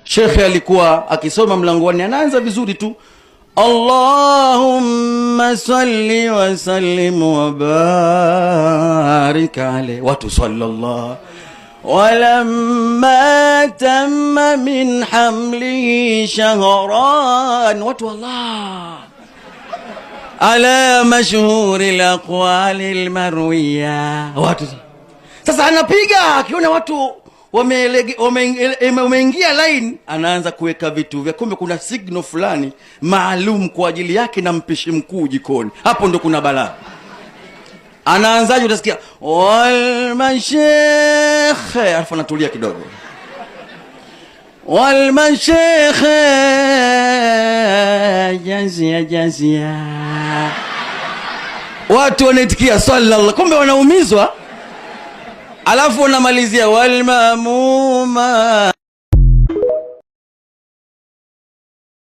Shekhe alikuwa akisoma mlangoni, anaanza vizuri tu, Allahumma salli wa sallim wa barik alayhi, watu sallallahu. Walamma tamma min hamlihi shahran, watu Allah, ala mashhuri alaqwali almarwiya, watu. Sasa anapiga akiona watu wameingia line, anaanza kuweka vitu vya, kumbe kuna signal fulani maalum kwa ajili yake na mpishi mkuu jikoni. Hapo ndo kuna balaa. Anaanzaje? Utasikia wal mashayikh, alafu anatulia kidogo, wal mashayikh jazia jazia, watu wanaitikia sallallahu, kumbe wanaumizwa. Alafu unamalizia wal maamuma